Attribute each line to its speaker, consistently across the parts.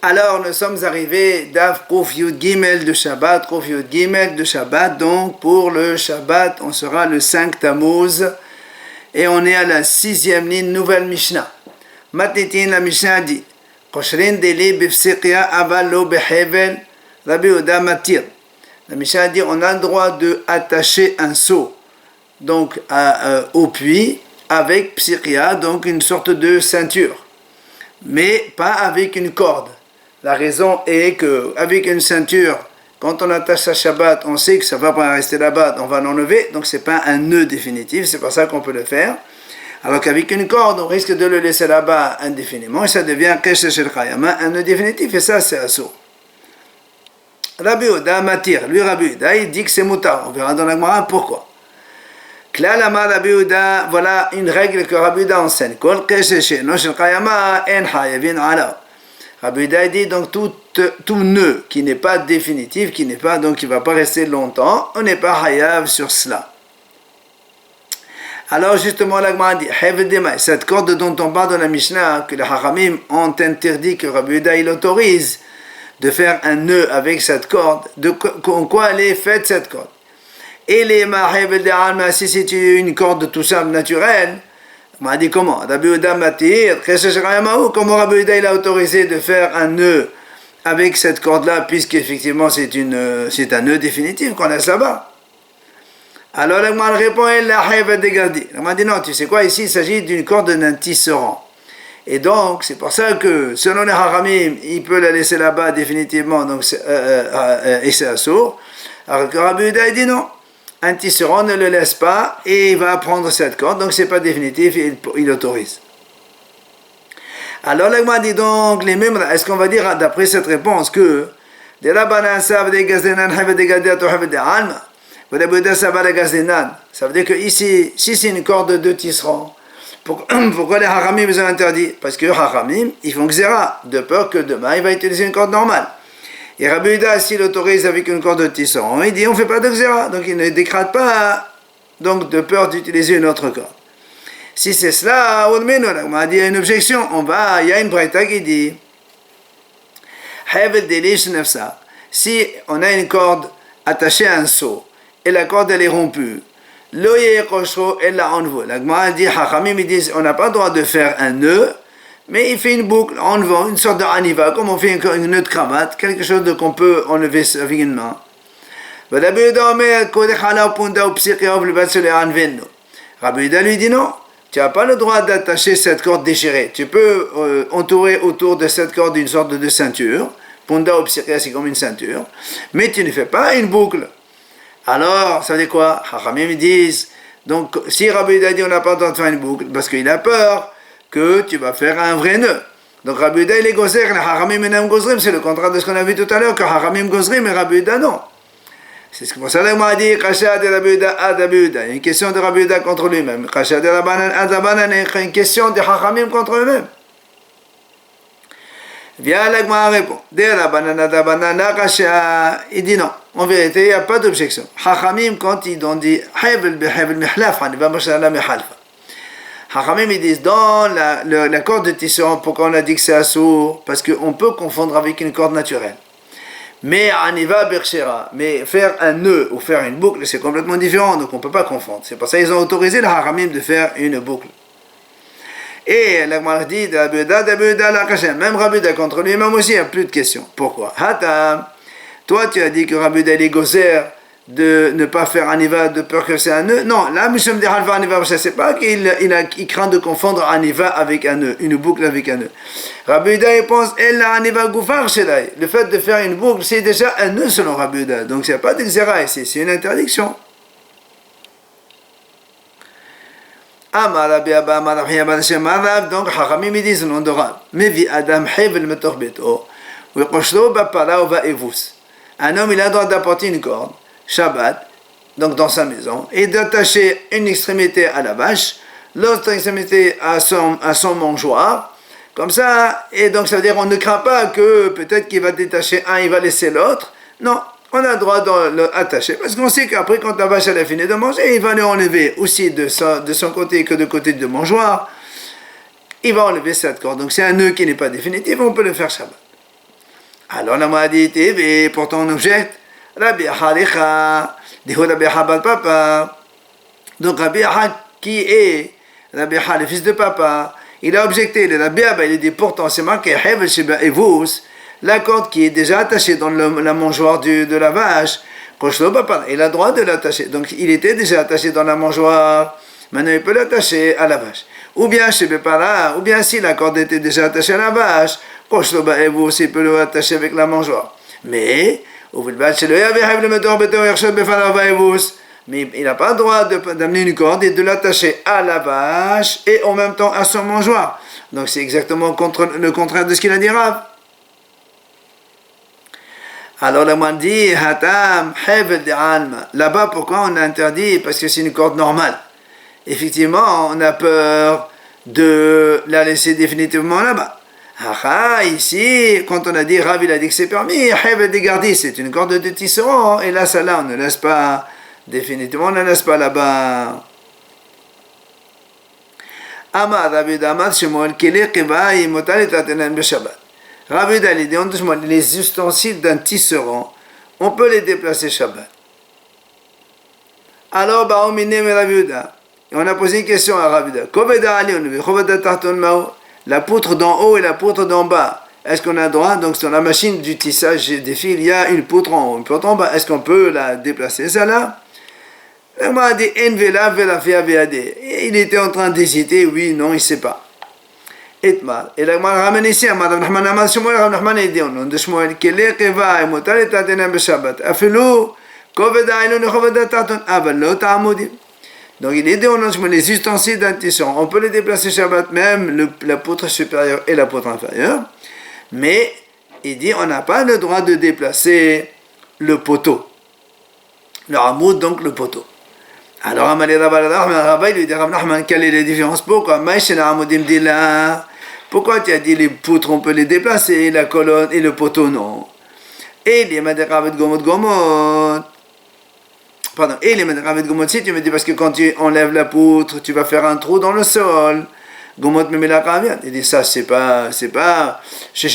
Speaker 1: Alors nous sommes arrivés d'Av Kouf Yud Gimel de Shabbat, Kouf Yud Gimel de Shabbat. Donc pour le Shabbat, on sera le 5 Tammuz et on est à la 6e ligne, nouvelle Mishnah. Matnitin, la Mishnah dit Koshrin deli bifsiqya aval lo behevel Rabbi Yehuda matir. La Mishnah dit on a le droit de attacher un seau donc au puits avec psiqya, donc une sorte de ceinture, mais pas avec une corde. La raison est qu'avec une ceinture, quand on attache à Shabbat, on sait que ça ne va pas rester là-bas, on va l'enlever, donc ce n'est pas un nœud définitif, c'est pas ça qu'on peut le faire. Alors qu'avec une corde, on risque de le laisser là-bas indéfiniment, et ça devient Keshe Shel Chayama, un nœud définitif, et ça c'est un seau. Rabbi Yehuda matir, lui Rabbi Yehuda, il dit que c'est mutar, on verra dans la Gemara pourquoi. Klal Amar Rabbi Yehuda, voilà une règle que Rabbi Yehuda enseigne. Kol Keshe Shel Chayama en hayavin ala. Rabbi Yehuda dit donc tout nœud qui n'est pas définitif, qui ne va pas rester longtemps, on n'est pas hayav sur cela. Alors justement la Gemara dit cette corde dont on parle dans la Mishnah, que les Hachamim ont interdit, que Rabbi Yehuda il autorise de faire un nœud avec cette corde, en quoi elle est faite cette corde. Et les Hevel de Alma, si c'est une corde tout simple naturelle, on m'a dit comment? Rabbi Yehuda matir, comment Rabbi Yehuda il a autorisé de faire un nœud avec cette corde-là, puisqu'effectivement c'est un nœud définitif qu'on laisse là-bas. Alors la Gemara répond, on m'a dit non, tu sais quoi, ici il s'agit d'une corde d'un tisserand. Et donc c'est pour ça que selon les Haramim, il peut la laisser là-bas définitivement, donc et c'est assourd. Alors que Rabbi Yehuda il dit non. Un tisserand ne le laisse pas et il va prendre cette corde, donc c'est pas définitif, il autorise. Alors là, il dit donc, est-ce qu'on va dire d'après cette réponse que ça veut dire que ici, si c'est une corde de tisserand, pourquoi les Haramim ils ont interdit? Parce que les Haramim, ils font xéra, de peur que demain il va utiliser une corde normale. Et Rabbi Yehuda, s'il autorise avec une corde de tisserand, il dit on ne fait pas de xéra, donc il ne décrète pas donc de peur d'utiliser une autre corde. Si c'est cela, on m'a dit une objection, il y a une braïta qui dit si on a une corde attachée à un seau et la corde elle est rompue, elle la enlève. La Gemara dit, Hachamim, ils disent on n'a pas le droit de faire un nœud, mais il fait une boucle, enlevant une sorte de aniva, comme on fait une nœud de cravate, quelque chose qu'on peut enlever avec une main. Rabbi Yehuda lui dit non, tu n'as pas le droit d'attacher cette corde déchirée. Tu peux entourer autour de cette corde une sorte de ceinture, punda ou psikia, c'est comme une ceinture, mais tu ne fais pas une boucle. Alors, ça veut dire quoi? Hachamim disent, donc si Rabbi Yehuda dit on n'a pas le droit de faire une boucle, parce qu'il a peur que tu vas faire un vrai nœud. Donc Rabbi Yehuda il est gozer, les Haramim enam gozrim, c'est le contraire de ce qu'on a vu tout à l'heure, que Haramim gozrim et Rabbi Yehuda non. C'est pour ça que moi dit Kasha de Rabbi Yehuda ad Rabbi Yehuda. Il y a une question de Rabbi Yehuda contre lui-même. Kasha de Rabbanan ad Rabbanan, une question de Haramim contre eux-mêmes. Viens la Gemara répond. De Rabbanan ad Rabbanan la Kasha. Il dit non. En vérité, il n'y a pas d'objection. Haramim quand ils ont dit Hevel behevel mihlaf, on va marcher à la mihalfa. Hachamim ils disent dans la corde de tisserand, pourquoi on a dit que c'est assourd? Parce qu'on peut confondre avec une corde naturelle. Mais aniva berchera, mais faire un nœud ou faire une boucle, c'est complètement différent, donc on ne peut pas confondre. C'est pour ça qu'ils ont autorisé les Hachamim de faire une boucle. Et la Gemara dit, même Rabbi Yehuda contre lui-même aussi, il n'y a plus de questions. Pourquoi? Hatam, toi tu as dit que Rabbi Yehuda est gozer de ne pas faire aniva de peur que c'est un nœud. Non, là, Mishum de Halva aniva, c'est pas qu'il craint de confondre aniva avec un nœud, une boucle avec un nœud. Rabbi Yehuda il pense, elle aniva goufar shelai. Le fait de faire une boucle, c'est déjà un nœud selon Rabbi Yehuda. Donc il n'y a pas d'exéra ici, c'est une interdiction. Amar Rabbi Abba, Amar Rabbi Abba, donc Hachamim ils disent non de Rab. Mais vi Adam hevel metor beto, ou koshlo bapara ou va evus. Un homme il a le droit d'apporter une corde Shabbat, donc dans sa maison, et d'attacher une extrémité à la vache, l'autre extrémité à son mangeoire, comme ça, et donc ça veut dire on ne craint pas que peut-être qu'il va détacher un, il va laisser l'autre. Non, on a le droit de l'attacher, parce qu'on sait qu'après quand la vache elle a fini de manger, il va l'enlever aussi de son côté que de côté du mangeoire, il va enlever cette corde. Donc c'est un nœud qui n'est pas définitif, on peut le faire Shabbat. Alors la m'a dit, et pourtant on objecte, Rabbi Haricha, dit Rabbi Habal papa. Donc Rabbi Ha qui est Rabbi Ha, le fils de papa, il a objecté, le Rabbi Abba, il a dit pourtant c'est marqué Hevel Sheba Evus, la corde qui est déjà attachée dans la mangeoire de la vache, il a le droit de l'attacher. Donc il était déjà attaché dans la mangeoire, maintenant il peut l'attacher à la vache. Ou bien chez Bepara, ou bien si la corde était déjà attachée à la vache, il peut l'attacher avec la mangeoire. Mais il n'a pas le droit d'amener une corde et de l'attacher à la vache et en même temps à son mangeoire. Donc c'est exactement le contraire de ce qu'il a dit Rav. Alors la moine dit, Hatam, Hevel de Alma. Là-bas, pourquoi on a interdit? Parce que c'est une corde normale. Effectivement, on a peur de la laisser définitivement là-bas. Ici, quand on a dit, Rav, il a dit que c'est permis, Hevel de Gardi, c'est une corde de tisserand, et là, celle-là, on ne laisse pas, définitivement, on ne laisse pas là-bas. Amar, Rabbi Damar, Shmuel, Kele, Kevai, Motal, et Tatenan, Beshabbat. Rabbi Dali dit, les ustensiles d'un tisserand, on peut les déplacer Shabbat. Alors, on a posé une question à Rabbi Dali. La poutre d'en haut et la poutre d'en bas, est-ce qu'on a droit? Donc, sur la machine du tissage des fils, il y a une poutre en haut, une poutre en bas. Est-ce qu'on peut la déplacer, celle-là? Il m'a dit, il était en train d'hésiter, oui, non, il ne sait pas. Etmal. Et là, on ramène ici à Madame Rahman Amal Shmuel, Rav Nachman et Dion, de Shmuel, Kele Keva, et Motal et Tatenem Beshabbat. Afilou, Koveda, et non, Koveda Taton, Avalo, Ta'amodim. Donc, il est dit, les ustensiles d'un tisserand, on peut les déplacer Shabbat, même la poutre supérieure et la poutre inférieure, mais il dit, on n'a pas le droit de déplacer le poteau. Le hamoud, donc le poteau. Alors, Rabbi lui dit, Rav Nachman, quelle est la différence? Pourquoi tu as dit les poutres, on peut les déplacer, la colonne et le poteau, non? Et les Maderavet Gomot Gomot. Pardon, et les Maderavet Gomot, si tu me dis, parce que quand tu enlèves la poutre, tu vas faire un trou dans le sol. Gomot me met la caviar. Il dit, ça, je suis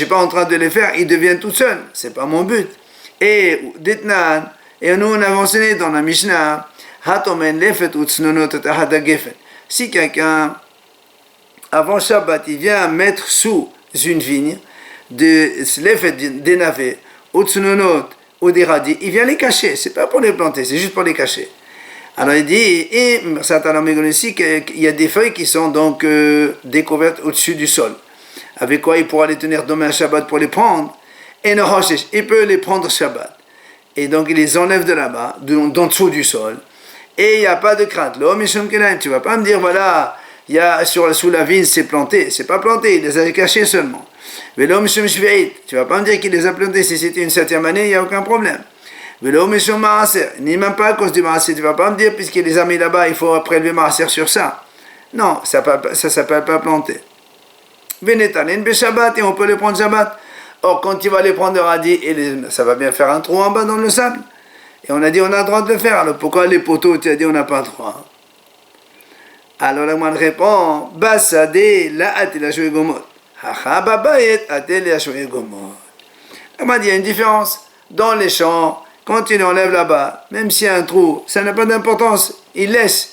Speaker 1: pas en train de les faire, ils deviennent tout seuls. C'est pas mon but. Et, Ditnan, et nous, on a enseigné dans la Mishnah, si quelqu'un, avant Shabbat, il vient mettre sous une vigne des navets, ou des radis, il vient les cacher. C'est pas pour les planter, c'est juste pour les cacher. Alors il dit, et certains hommes ici qu'il y a des feuilles qui sont donc découvertes au-dessus du sol. Avec quoi il pourra les tenir demain à Shabbat pour les prendre. Et il peut les prendre Shabbat. Et donc il les enlève de là-bas, d'en dessous du sol. Et il n'y a pas de crainte. Tu vas pas me dire, voilà, il y a sous la vigne, c'est planté. C'est pas planté, il les a cachés seulement. Tu vas pas me dire qu'il les a plantés. Si c'était une 7e année, il n'y a aucun problème. Ni même pas à cause du maaser. Tu vas pas me dire, puisqu'il les a mis là-bas, il faut prélever maaser sur ça. Non, ça s'appelle pas planter. Et on peut les prendre Shabbat. Or, quand tu vas les prendre de radis, ça va bien faire un trou en bas dans le sable. Et on a dit, on a le droit de le faire. Alors pourquoi les poteaux, tu as dit, on n'a pas le droit? Alors la moine répond, Basade, la atel ashoué gomot. Hacha babayet, atel ashoué gomot. La moine dit, il y a une différence. Dans les champs, quand tu l'enlèves là-bas, même s'il y a un trou, ça n'a pas d'importance. Il laisse.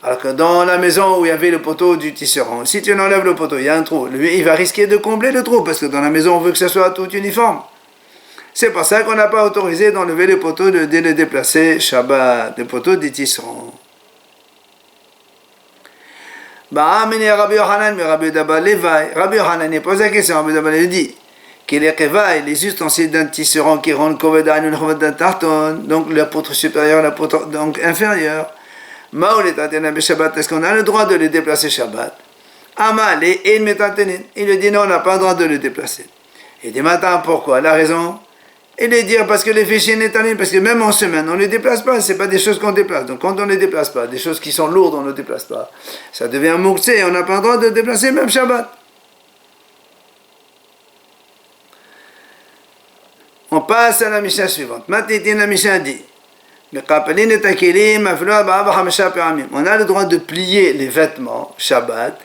Speaker 1: Alors que dans la maison où il y avait le poteau du tisserand, si tu enlèves le poteau, il y a un trou. Lui, il va risquer de combler le trou, parce que dans la maison, on veut que ça soit tout uniforme. C'est pour ça qu'on n'a pas autorisé d'enlever les poteaux, de les déplacer Shabbat, les poteaux des tisserands. Rabbi Yohanan, mais Rabbi Daba Levaï. Rabbi Yohanan, il pose la question, Rabbi Daba lui dit qu'il est Kevaï, les ustensiles d'un tisserand qui rendent Koveda, donc la poutre supérieure, la poutre donc inférieure. Est-ce qu'on a le droit de les déplacer Shabbat? Il lui dit non, on n'a pas le droit de les déplacer. Il dit maintenant pourquoi? La raison? Il lui dit parce que les fichiers nétanim, parce que même en semaine, on ne les déplace pas, c'est pas des choses qu'on déplace. Donc quand on ne les déplace pas, des choses qui sont lourdes, on ne les déplace pas. Ça devient moukse, on n'a pas le droit de déplacer même Shabbat. On passe à la Mishnah suivante. Maintenant, la Mishnah dit on a le droit de plier les vêtements Shabbat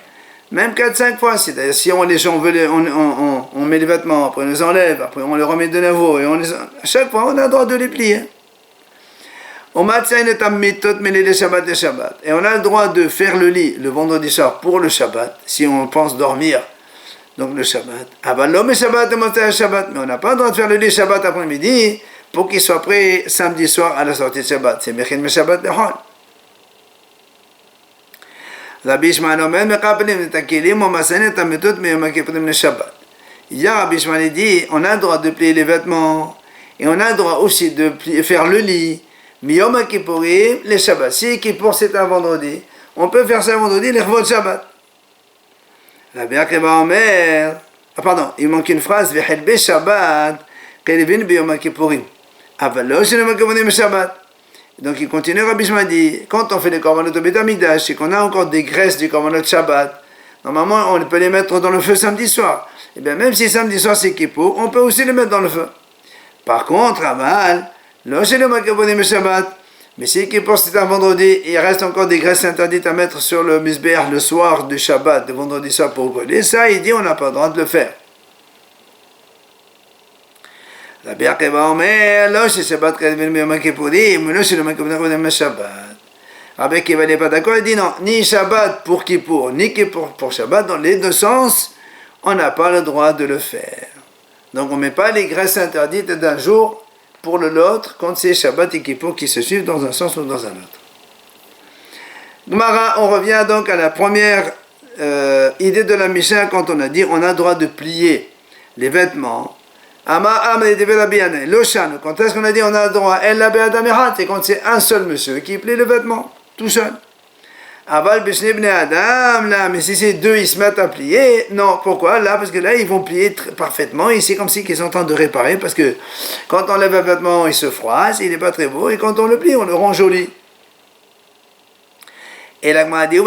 Speaker 1: Même 4-5 fois, c'est-à-dire si les gens veulent, on met les vêtements, après on les enlève, après on les remet de nouveau, et à chaque fois on a le droit de les plier. Et on a le droit de faire le lit le vendredi soir pour le Shabbat, si on pense dormir, donc le Shabbat. Mais on n'a pas le droit de faire le lit Shabbat après-midi pour qu'il soit prêt samedi soir à la sortie de Shabbat. C'est Mechin Shabbat Lechol. Rabbi Ishmael Omer, Mekapelim Netakilim, Omasenet Ametut, Meyom Kippurim le Shabbat. Il y a Rabbi Ishmael dit, on a le droit de plier les vêtements, et on a le droit aussi de faire le lit, Miyom Kippurim, les Shabbats. Si Kippour c'est un vendredi, on peut faire ça un vendredi, les Revot Shabbat. Rabbi Akiva Omer, il manque une phrase, Vechel Be Shabbat, Kelvin Biyom Kippurim. Avalo Shalom Kippurim Shabbat. Donc il continue, Rabbi Ishmael dit, quand on fait les korbanot au Beit Hamikdash, c'est qu'on a encore des graisses du korbanot Shabbat, normalement on peut les mettre dans le feu samedi soir. Et bien même si samedi soir c'est Kippour, on peut aussi les mettre dans le feu. Par contre, Aval, mais si Kippour c'est un vendredi, il reste encore des graisses interdites à mettre sur le misbéach le soir du Shabbat, le vendredi soir pour brûler, ça il dit on n'a pas le droit de le faire. Rabbi Akiva Omer, lo Shabbat Kedvin Biyom Kippurim, lo Shalom Kippurim Shabbat. Rabbi Akiva n'est pas d'accord, il dit non, ni Shabbat pour Kippour, ni Kippour pour Shabbat, dans les deux sens, on n'a pas le droit de le faire. Donc on ne met pas les graisses interdites d'un jour pour l'autre quand c'est Shabbat et Kippour qui se suivent dans un sens ou dans un autre. Gemara, on revient donc à la première idée de la Mishnah quand on a dit on a le droit de plier les vêtements. Quand est-ce qu'on a dit on a le droit? C'est quand c'est un seul monsieur qui plie le vêtement, tout seul. Mais si c'est deux, ils se mettent à plier. Non, pourquoi? Là, parce que là, ils vont plier parfaitement. Et c'est comme si ils sont en train de réparer. Parce que quand on lève un vêtement, il se froisse, il n'est pas très beau. Et quand on le plie, on le rend joli. Et là, on a dit,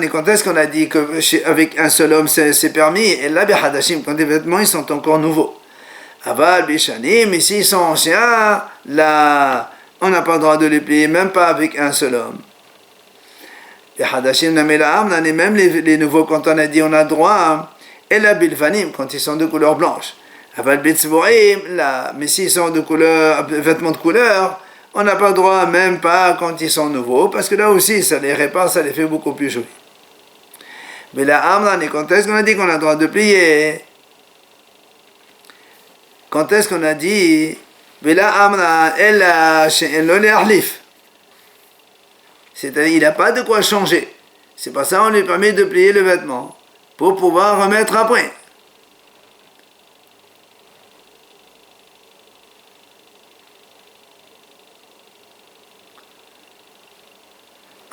Speaker 1: quand est-ce qu'on a dit qu'avec un seul homme, c'est permis? Et là, quand les vêtements, ils sont encore nouveaux. Aval, Bishanim, mais s'ils sont anciens, là, on n'a pas le droit de les plier, même pas avec un seul homme. Les Hadashim Namelam, même les nouveaux, quand on a dit on a le droit, et la Bilfanim, quand ils sont de couleur blanche. Aval Bitzvorim, là, mais s'ils sont de couleur, vêtements de couleur, on n'a pas le droit, même pas quand ils sont nouveaux, parce que là aussi, ça les répare, ça les fait beaucoup plus jolis. Mais la Amran, quand est-ce qu'on a dit qu'on a le droit de plier? Quand est-ce qu'on a dit c'est-à-dire il n'a pas de quoi changer. C'est pas ça on lui permet de plier le vêtement pour pouvoir remettre après.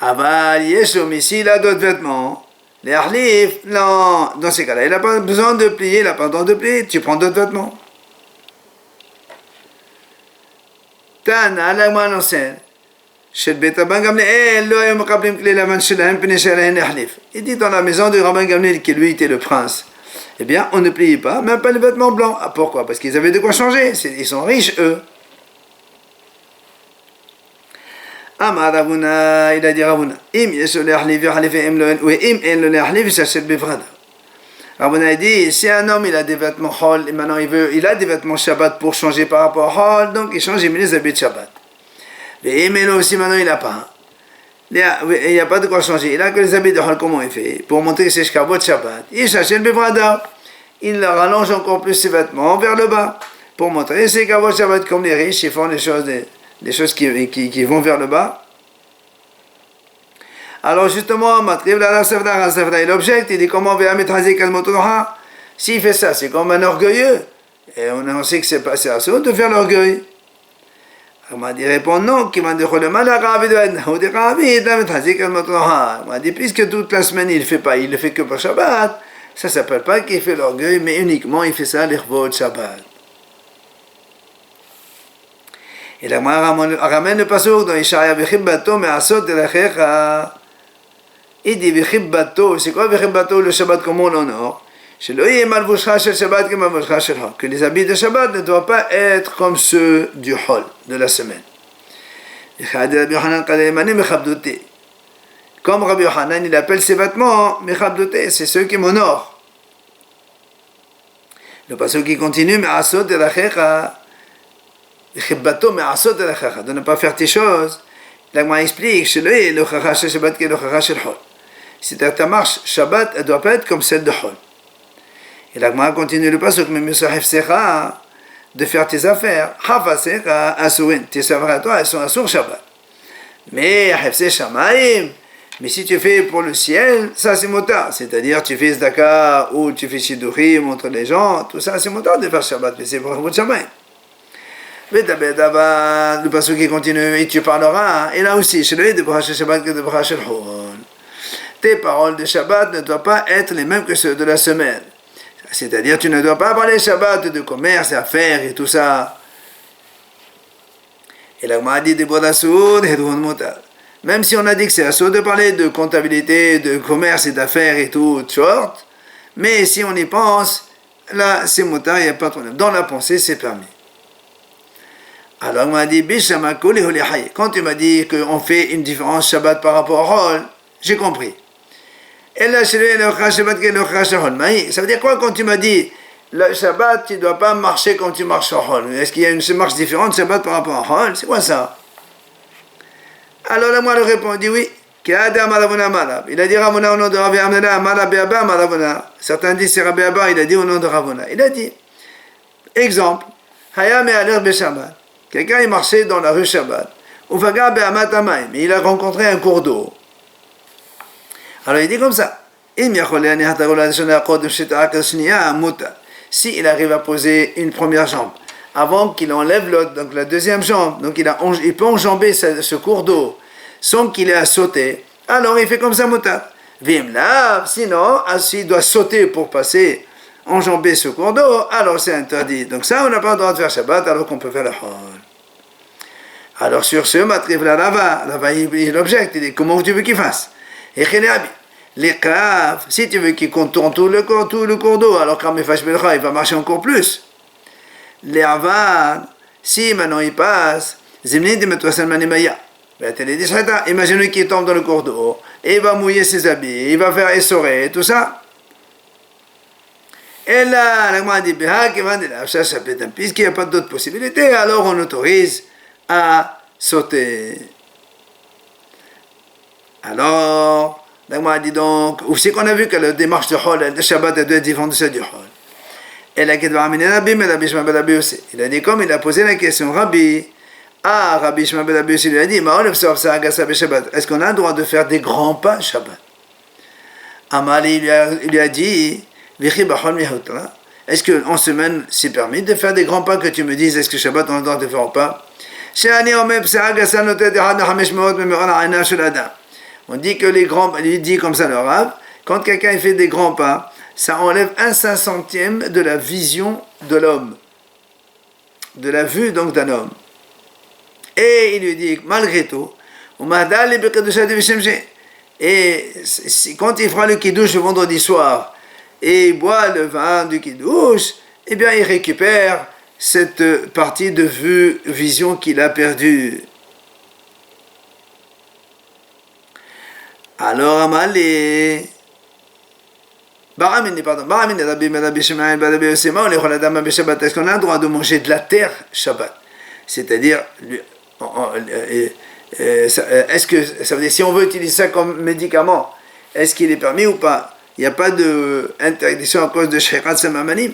Speaker 1: Aval Yeshom, ici il a d'autres vêtements. Les harlif, non, dans ces cas-là, il n'a pas besoin de plier, il n'a pas besoin de plier, tu prends d'autres vêtements. Tana, la moine enseigne. Il dit dans la maison de Rabban Gamliel, qui lui était le prince, eh bien, on ne pliait pas, même pas les vêtements blancs. Ah, pourquoi? Parce qu'ils avaient de quoi changer, ils sont riches, eux. Amar Ravuna, il a dit Ravuna, Ravuna a dit, si un homme il a des vêtements hol, et maintenant il a des vêtements Shabbat pour changer par rapport à hol, donc il change, il met les habits de Shabbat. Mais aussi maintenant il n'a pas. Il n'y a pas de quoi changer. Il n'a que les habits de hol, comment il fait? Pour montrer que c'est Shkabot Shabbat. Il cherche le bevrada. Il rallonge encore plus ses vêtements vers le bas. Pour montrer que c'est Shkabot Shabbat comme les riches, ils font des choses qui vont vers le bas. Alors justement, il objecte, il dit comment s'il fait ça, c'est comme un orgueilleux. Et on sait que c'est pas assez de faire l'orgueil. On m'a dit répond non, qui m'a dit le mal à on m'a dit puisque toute la semaine il fait pas, il le fait que pour Shabbat, ça s'appelle pas qu'il fait l'orgueil, mais uniquement il fait ça l'Irvot Shabbat. Et la ramène le passouk dans Ishaïa Vechibbato me'asot delachecha. Il dit Vechibbato, c'est quoi Vechibbato le Shabbat comme on l'honore? Que les habits de Shabbat ne doivent pas être comme ceux du Hol, de la semaine. Comme Rabbi Yochanan, il appelle ses vêtements Mechabdoté, c'est ceux qui m'honorent. Le passage qui continue, Me'asot elachecha, Chibbato Me'asot elachecha, de ne pas faire tes choses. L'Agma explique, Sheloi, le chacha shel Shabbat qui est le chacha shel Chol. C'est-à-dire ta marche Shabbat, elle ne doit pas être comme celle de Chol. Et l'Agma continue le passage, mais Mesahefsecha, de faire tes affaires, Hafasecha, Asurin, tes affaires à toi, elles sont Asur Shabbat. Mais Hefse Shamaim, mais si tu fais pour le ciel, ça c'est motard. C'est-à-dire tu fais Zdaka ou tu fais Shidurim entre les gens, tout ça c'est motard de faire Shabbat, mais c'est pour le Shamaim. Le passage qui continue, et tu parleras, et là aussi, chez lui, de Bracha Shabbat que de Bracha Chol. Tes paroles de Shabbat ne doivent pas être les mêmes que ceux de la semaine. C'est-à-dire, tu ne dois pas parler Shabbat de commerce, affaires et tout ça. Et là, on m'a dit des Bodasoud et de Motard. Même si on a dit que c'est assaut de parler de comptabilité, de commerce et d'affaires et tout, short, mais si on y pense, là, c'est motard, il n'y a pas de problème. Dans la pensée, c'est permis. Alors, on m'a dit, quand tu m'as dit qu'on fait une différence Shabbat par rapport au Hol, j'ai compris. Et là, ça veut dire quoi quand tu m'as dit, le Shabbat, tu ne dois pas marcher comme tu marches au Hol? Est-ce qu'il y a une marche différente Shabbat par rapport au Hol? C'est quoi ça? Alors là, moi, je réponds, il dit oui. Il a dit Ravuna au nom de Rabbi Amnana, Malabeaba, Malavuna. Certains disent c'est Rabbi Abba, il a dit au nom de Ravuna. Il a dit, exemple, Hayam et Aler Beshabbat. Quelqu'un est marché dans la rue Shabbat. Ufaga Be'amat Amayim. Il a rencontré un cours d'eau. Alors il dit comme ça. Si il arrive à poser une première jambe, avant qu'il enlève l'autre, donc la deuxième jambe, donc il peut enjamber ce cours d'eau sans qu'il ait à sauter, alors il fait comme ça, motard. Sinon, s'il doit sauter pour passer, enjamber ce cours d'eau, alors c'est interdit. Donc ça, on n'a pas le droit de faire Shabbat, alors qu'on peut faire le Hol. Alors sur ce, Matriv la Rava, il objecte, il dit, comment tu veux qu'il fasse? Et les caves, si tu veux qu'il contourne tout le cours d'eau, alors quand il va marcher encore plus. Les Avad, si maintenant il passe, imaginez qu'il tombe dans le cours d'eau, et il va mouiller ses habits, il va faire essorer, tout ça. Et là, l'agma dit, puisqu'il n'y a pas d'autre possibilité, alors on autorise à sauter. Alors, l'agma dit donc, ou c'est qu'on a vu que la démarche de Hol, de Shabbat, elle doit être différente de celle du Hol. Et la il a dit, comme il a posé la question, Rabbi Shema ben Rabbi Yossi lui a dit, est-ce qu'on a le droit de faire des grands pas Shabbat? Amali il lui a dit, est-ce qu'en semaine c'est permis de faire des grands pas, que tu me dises, est-ce que Shabbat on a le droit de faire un pas? On dit que les grands pas, il dit comme ça le Rav, quand quelqu'un fait des grands pas, ça enlève 1/500 de la vision de l'homme, de la vue donc d'un homme. Et il lui dit, malgré tout, et quand il fera le kiddush le vendredi soir, et il boit le vin du kiddush, eh bien il récupère cette partie de vision qu'il a perdue. Alors Amalé, est-ce qu'on a le droit de manger de la terre Shabbat? C'est-à-dire, est-ce que ça veut dire, si on veut utiliser ça comme médicament, est-ce qu'il est permis ou pas? Il n'y a pas d'interdiction à cause de Sheirat Samamanim.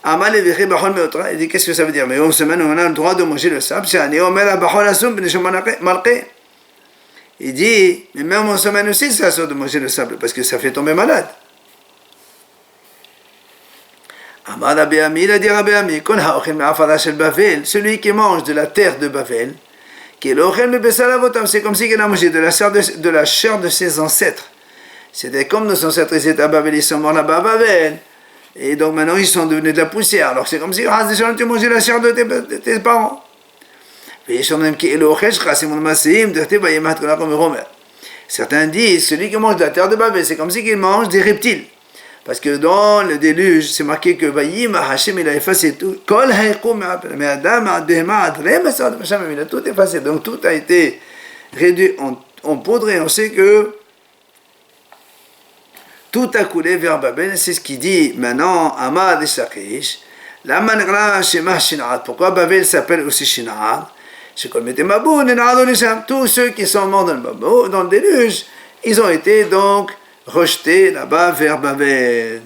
Speaker 1: Il dit, qu'est-ce que ça veut dire? Mais en semaine, on a le droit de manger le sable. Il dit, mais même en semaine aussi, c'est assaut de manger le sable, parce que ça fait tomber malade. Amar Rabbi Ami, il a dit Rabbi Ami, celui qui mange de la terre de Bavel, c'est comme si il a mangé de la chair de ses ancêtres. C'était comme nos ancêtres, ils étaient à Bavel, ils sont morts là-bas à Bavel. Et donc maintenant ils sont devenus de la poussière. Alors c'est comme si tu mangeais la chair de tes parents. Certains disent, celui qui mange de la terre de Bavel, c'est comme si il mange des reptiles. Parce que dans le déluge, c'est marqué que Hachem, il a effacé tout. Il a tout effacé. Donc tout a été réduit en poudre et on sait que tout a coulé vers Babel. C'est ce qu'il dit maintenant Amad et Shakish. La mangra shema Shin'ad. Pourquoi Babel s'appelle aussi Shin'ad? C'est comme était Mabou, tous ceux qui sont morts dans le déluge, ils ont été donc rejetés là-bas vers Babel.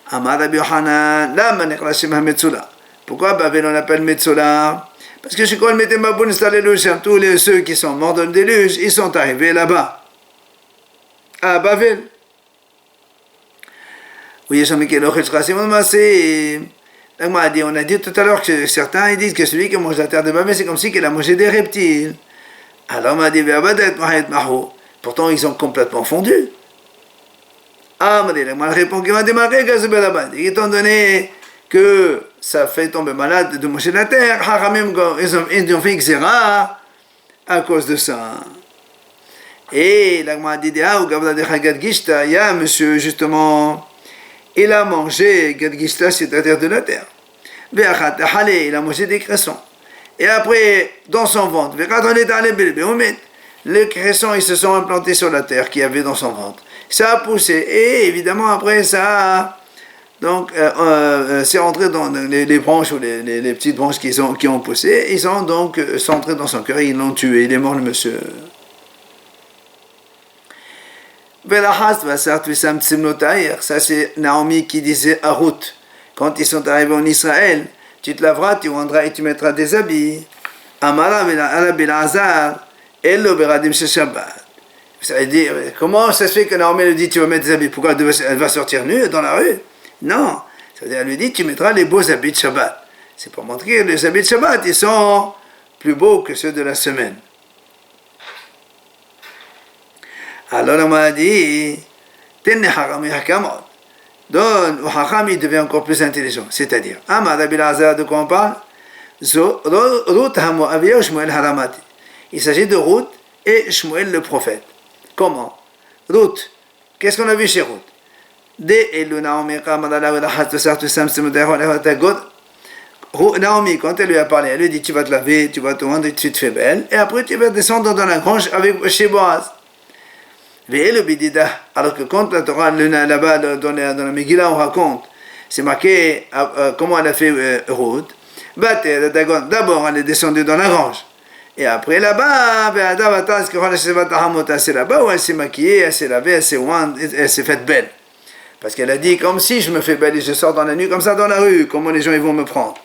Speaker 1: Amad Rabbi Yochanan, la mangra shema Metzula. Pourquoi Babel on l'appelle Metzula? Parce que Shekol mettait Mabou, tous ceux qui sont morts dans le déluge, ils sont arrivés là-bas, à Babel. Oui, on a dit tout à l'heure que certains ils disent que celui qui mange la terre de Babel, c'est comme si qu'il a mangé des reptiles. Alors on a dit, pourtant ils ont complètement fondu. Ah, on répond qu'il m'a démarré, étant donné que ça fait tomber malade de manger la terre, ils ont fait Xéra à cause de ça. Et la Gemara dit, il y a un monsieur justement, il a mangé Gadgishta, c'est-à-dire de la terre. Il a mangé des cressons. Et après, dans son ventre, les cressons, ils se sont implantés sur la terre qu'il y avait dans son ventre. Ça a poussé. Et évidemment, après, ça a donc, c'est rentré dans les branches ou les petites branches qui ont poussé. Ils sont donc sont entrés dans son cœur et ils l'ont tué. Il est mort, le monsieur. Ça c'est Naomi qui disait à Ruth, quand ils sont arrivés en Israël, tu te laveras, tu rendras et tu mettras des habits. Amara Belazar, Ello Beradim Shabbat. Ça veut dire, comment ça se fait que Naomi lui dit tu vas mettre des habits? Pourquoi elle va sortir nue dans la rue? Non, ça veut dire elle lui dit tu mettras les beaux habits de Shabbat. C'est pour montrer que les habits de Shabbat ils sont plus beaux que ceux de la semaine. Alors on m'a dit, donne au Hacham, il devient encore plus intelligent. C'est-à-dire, Amad Abilazar, de quoi on parle? Il s'agit de Ruth et Shmuel le prophète. Comment? Ruth, qu'est-ce qu'on a vu chez Ruth? Naomi, quand elle lui a parlé, elle lui dit tu vas te laver, tu vas te rendre et tu te fais belle, et après tu vas descendre dans la grange chez Boaz. Alors que quand la Torah là-bas dans la Megillah on raconte, c'est marqué comment elle a fait Ruth. D'abord elle est descendue dans la grange. Et après là-bas, c'est là-bas où elle s'est maquillée, elle s'est lavée, elle s'est faite belle. Parce qu'elle a dit, comme si je me fais belle et je sors dans la nuit comme ça dans la rue, comment les gens ils vont me prendre.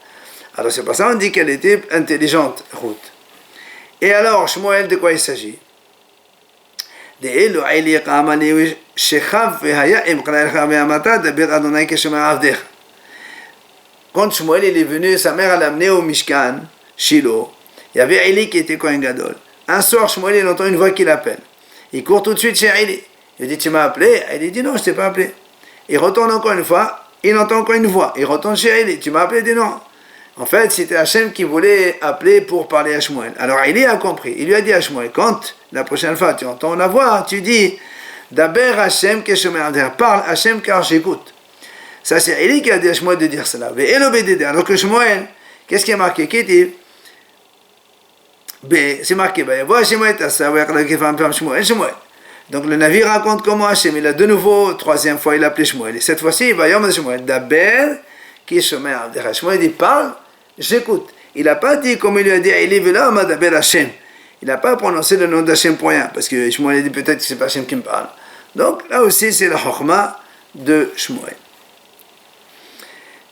Speaker 1: Alors c'est pour ça qu'on dit qu'elle était intelligente, Ruth. Et alors, Shmuel, de quoi il s'agit? Quand Shmuel il est venu, sa mère l'a amené au Mishkan, Shiloh. Il y avait Eli qui était Kohen Gadol. Un soir, Shmuel il entend une voix qui l'appelle. Il court tout de suite chez Eli. Il dit tu m'as appelé? Il dit non, je t'ai pas appelé. Il retourne encore une fois, il entend encore une voix. Il retourne chez Eli. Tu m'as appelé? Il dit non. En fait, c'était Hachem qui voulait appeler pour parler à Shmuel. Alors Eli a compris. Il lui a dit à Shmuel, quand la prochaine fois tu entends la voix, tu dis Daber Hachem que Shmuel, parle Hachem car j'écoute. Ça c'est Eli qui a dit à Shmuel de dire cela. Alors que Shmuel, qu'est-ce qui est marqué? Qui dit c'est marqué, Shmuel. Donc le navire raconte comment Hachem, il a de nouveau, troisième fois, il a appelé Shmuel. Et cette fois-ci, il va y Shmuel. Daber qui Shmuel. Shmuel dit parle, j'écoute. Il n'a pas dit, comme il lui a dit, il est là, Daber Hachem. Il n'a pas prononcé le nom d'Hachem pour rien, parce que Shmuel a dit peut-être que c'est pas Hachem qui me parle. Donc là aussi, c'est la chokma de Shmuel.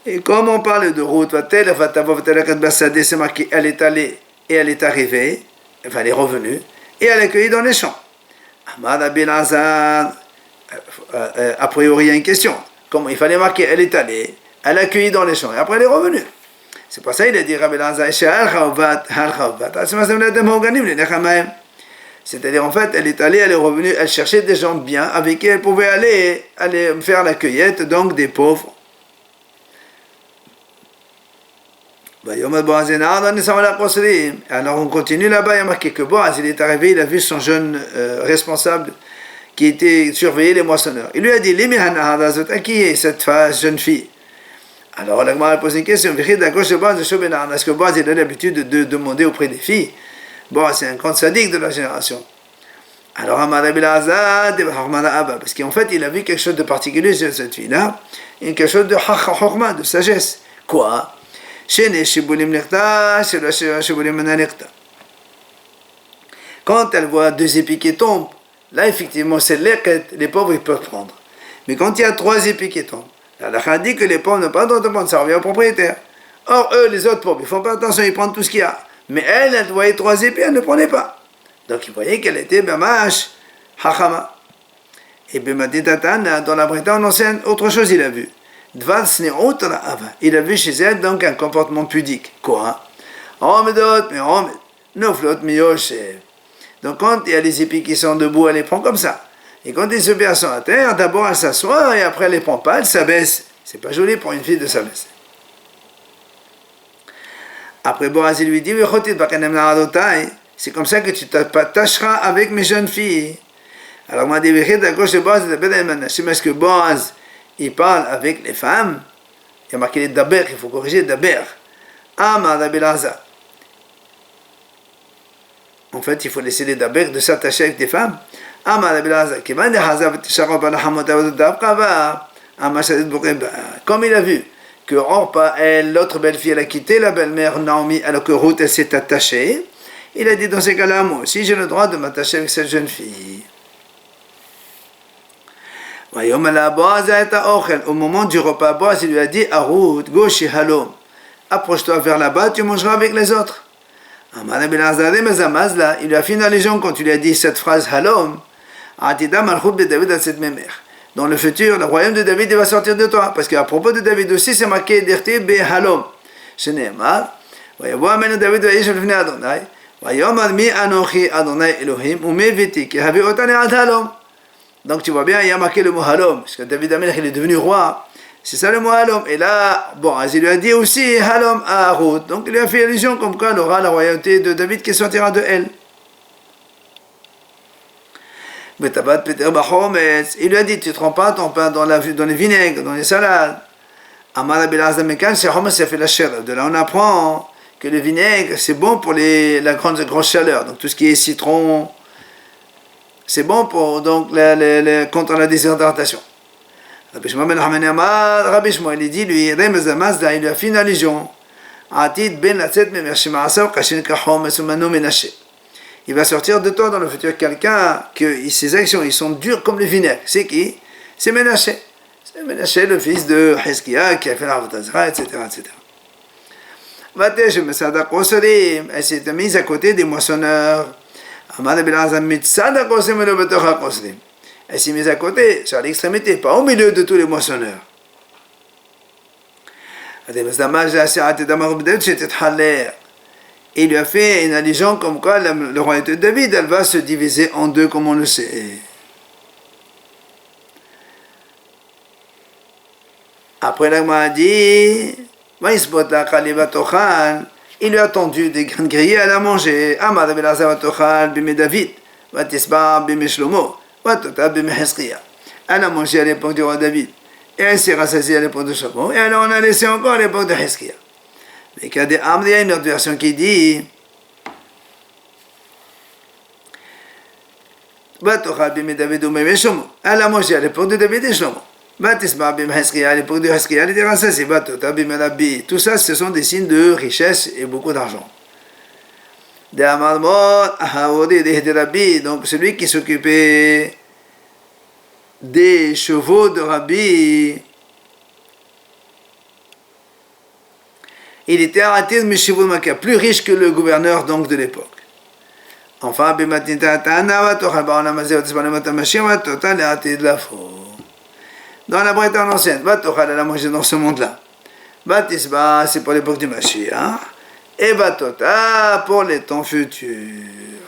Speaker 1: Et comme on parle de Ruth, c'est marqué, elle est allée et elle est arrivée, enfin elle est revenue, et elle est accueillie dans les champs. Amad Abilazar, a priori il y a une question. Comment il fallait marquer, elle est allée, elle est accueillie dans les champs, et après elle est revenue. C'est pour ça qu'il a dit Rabbi Elazar, c'est-à-dire en fait, elle est allée, elle est revenue, elle cherchait des gens bien avec qui elle pouvait aller faire la cueillette, donc des pauvres. Alors on continue là-bas, il y a marqué que Boaz, il est arrivé, il a vu son jeune responsable qui était surveillé les moissonneurs. Il lui a dit, qui est cette jeune fille? Alors la Gemara a posé une question, est-ce que Boaz il a l'habitude de demander auprès des filles? Boaz c'est un grand sadique de la génération. Alors, parce qu'en fait, il a vu quelque chose de particulier chez cette fille-là, et quelque chose de chachma, de sagesse. Quoi? Quand elle voit deux épis qui tombent, là, effectivement, c'est les pauvres, ils peuvent prendre. Mais quand il y a trois épis qui tombent, la dit que les pauvres n'ont pas le droit de prendre, ça revient au propriétaire. Or, eux, les autres pauvres, ils font pas attention, ils prennent tout ce qu'il y a. Mais elle voyait trois épis, elle ne prenait pas. Donc, il voyait qu'elle était bamash, hachama. Et Bimatitatan, dans la Bretagne, on enseigne autre chose, il a vu. Il a vu chez elle donc un comportement pudique. Quoi? Donc, quand il y a les épis qui sont debout, elle les prend comme ça. Et quand ils se baissent à terre, d'abord elle s'assoit et après elle les prend pas, elle s'abaisse. C'est pas joli pour une fille de s'abaisser. Après Boaz, il lui dit, c'est comme ça que tu t'attacheras avec mes jeunes filles. Alors, moi, à gauche de Boaz, est-ce que Boaz, il parle avec les femmes? Il y a marqué les daber, il faut corriger daber. Amar Abelaza. En fait, il faut laisser les daber de s'attacher avec des femmes. Comme il a vu que Orpa, l'autre belle-fille, elle a quitté la belle-mère Naomi alors que Ruth, elle s'est attachée, il a dit dans ces cas-là, moi aussi j'ai le droit de m'attacher avec cette jeune fille. Au moment du repas, Boaz, il lui a dit à Ruth, Goshi halom, approche-toi vers là-bas, tu mangeras avec les autres. Il lui a fait une allusion quand il lui a dit cette phrase halom. Dans le futur, le royaume de David va sortir de toi. Parce qu'à propos de David aussi, c'est marqué Derti be halom. שנאמר, ויבוא ממנו דוד ואיש לפני אדוני, ויאמר מי אנוכי אדוני אלוהים, ומי ביתי, כי הביא אותני עד הלום. Donc tu vois bien, il y a marqué le mot halom, parce que David Amelech, il est devenu roi. C'est ça le mot halom. Et là, bon, il lui a dit aussi halom à Ruth. Donc il lui a fait allusion comme quoi elle aura la royauté de David qui sortira de elle. Il lui a dit, tu ne trempes pas ton pain dans les vinaigres, dans les salades. De là on apprend que le vinaigre c'est bon pour la grosse chaleur, donc tout ce qui est citron, c'est bon pour donc contre la déshydratation. Rabbi Shmuel il dit lui, il lui a fait une allusion. Il va sortir de toi dans le futur quelqu'un que ses actions ils sont dures comme le vinaigre. C'est qui? C'est Ménaché. C'est Ménaché, le fils de Hizkia qui a fait la Avodah, etc. Elle s'est mise à côté des moissonneurs. Elle s'est mise à côté, sur l'extrémité, pas au milieu de tous les moissonneurs. Il lui a fait une allusion comme quoi le royauté de David, elle va se diviser en deux comme on le sait. Après l'Agma a dit, il lui a tendu des graines grillées à la manger. Elle a mangé à l'époque du roi David. Et elle s'est rassasiée à l'époque de Shlomo. Et alors on a laissé encore à l'époque de Hizkia. Mais il y a une autre version qui dit elle a mangé à l'époque de David et Shlomo. À l'époque de Hizkia, elle était rassasiée. Tout ça, ce sont des signes de richesse et beaucoup d'argent. Donc celui qui s'occupait des chevaux de Rabbi, il était arrêté de Meshivou Maka, plus riche que le gouverneur donc de l'époque. Enfin, dans la Bretagne ancienne, elle a mangé dans ce monde-là. Batisba, c'est pour l'époque du Mashiach. Et Batota pour les temps futurs.